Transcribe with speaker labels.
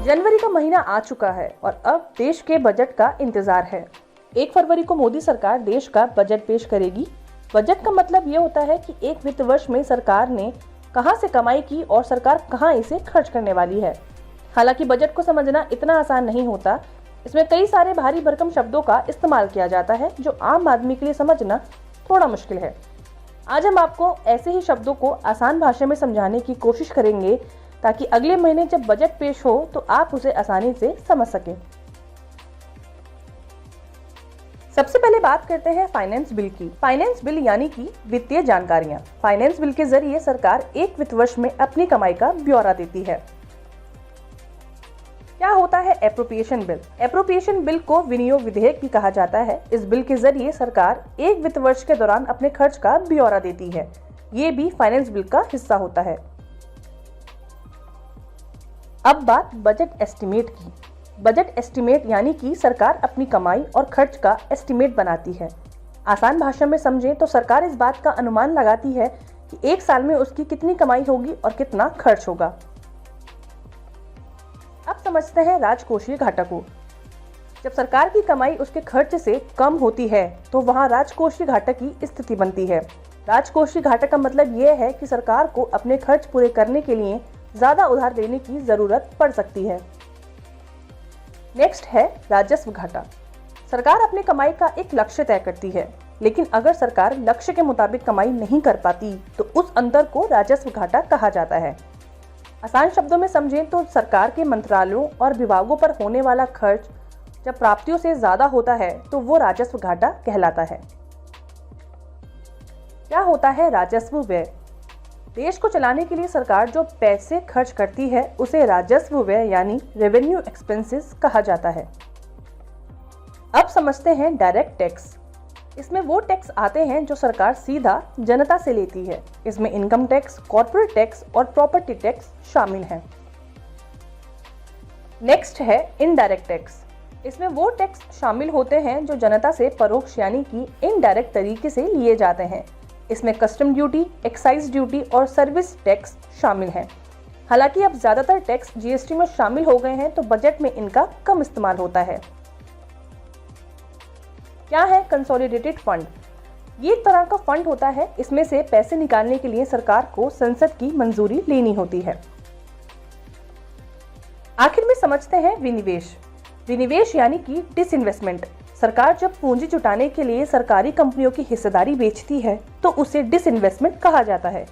Speaker 1: जनवरी का महीना आ चुका है और अब देश के बजट का इंतजार है। 1 फरवरी को मोदी सरकार देश का बजट पेश करेगी। बजट का मतलब ये होता है कि एक वित्त वर्ष में सरकार ने कहां से कमाई की और सरकार कहां इसे खर्च करने वाली है। हालांकि बजट को समझना इतना आसान नहीं होता। इसमें कई सारे भारी भरकम शब्दों का इस्तेमाल किया जाता है जो आम आदमी के लिए समझना थोड़ा मुश्किल है। आज हम आपको ऐसे ही शब्दों को आसान भाषा में समझाने की कोशिश करेंगे ताकि अगले महीने जब बजट पेश हो तो आप उसे आसानी से समझ सकें। सबसे पहले बात करते हैं फाइनेंस बिल की। फाइनेंस बिल यानी कि वित्तीय जानकारियां। फाइनेंस बिल के जरिए सरकार एक वित्त वर्ष में अपनी कमाई का ब्यौरा देती है। क्या होता है एप्रोप्रिएशन बिल? एप्रोप्रिएशन बिल को विनियोग विधेयक भी कहा जाता है। इस बिल के जरिए सरकार एक वित्त वर्ष के दौरान अपने खर्च का ब्यौरा देती है। ये भी फाइनेंस बिल का हिस्सा होता है। अब बात बजट एस्टिमेट की। बजट एस्टिमेट यानी कि सरकार अपनी कमाई और खर्च का एस्टिमेट बनाती है। आसान भाषा में समझें तो सरकार इस बात का अनुमान लगाती है कि एक साल में उसकी कितनी कमाई होगी और कितना खर्च होगा। अब समझते हैं राजकोषीय घाटा को। जब सरकार की कमाई उसके खर्च से कम होती है तो वहां राजकोषीय घाटा की स्थिति बनती है। राजकोषीय घाटा का मतलब यह है कि सरकार को अपने खर्च पूरे करने के लिए ज्यादा उधार लेने की जरूरत पड़ सकती है। नेक्स्ट है राजस्व घाटा। सरकार अपनी कमाई का एक लक्ष्य तय करती है, लेकिन अगर सरकार लक्ष्य के मुताबिक कमाई नहीं कर पाती तो उस अंतर को राजस्व घाटा कहा जाता है। आसान शब्दों में समझें तो सरकार के मंत्रालयों और विभागों पर होने वाला खर्च जब प्राप्तियों से ज्यादा होता है तो वो राजस्व घाटा कहलाता है। क्या होता है राजस्व व्यय? देश को चलाने के लिए सरकार जो पैसे खर्च करती है उसे राजस्व व्यय यानी रेवेन्यू एक्सपेंसेस कहा जाता है। अब समझते हैं डायरेक्ट टैक्स। इसमें वो टैक्स आते हैं जो सरकार सीधा जनता से लेती है। इसमें इनकम टैक्स, कॉर्पोरेट टैक्स और प्रॉपर्टी टैक्स शामिल हैं। नेक्स्ट है इनडायरेक्ट टैक्स। इसमें वो टैक्स शामिल होते हैं जो जनता से परोक्ष यानी कि इनडायरेक्ट तरीके से लिए जाते हैं। इसमें कस्टम ड्यूटी, एक्साइज ड्यूटी और सर्विस टैक्स शामिल हैं। हालांकि अब ज्यादातर टैक्स जीएसटी में शामिल हो गए हैं तो बजट में इनका कम इस्तेमाल होता है। क्या है कंसोलिडेटेड फंड? ये एक तरह का फंड होता है। इसमें से पैसे निकालने के लिए सरकार को संसद की मंजूरी लेनी होती है। आखिर में समझते हैं विनिवेश। विनिवेश यानी कि डिसइन्वेस्टमेंट। सरकार जब पूंजी जुटाने के लिए सरकारी कंपनियों की हिस्सेदारी बेचती है तो उसे डिसइन्वेस्टमेंट कहा जाता है।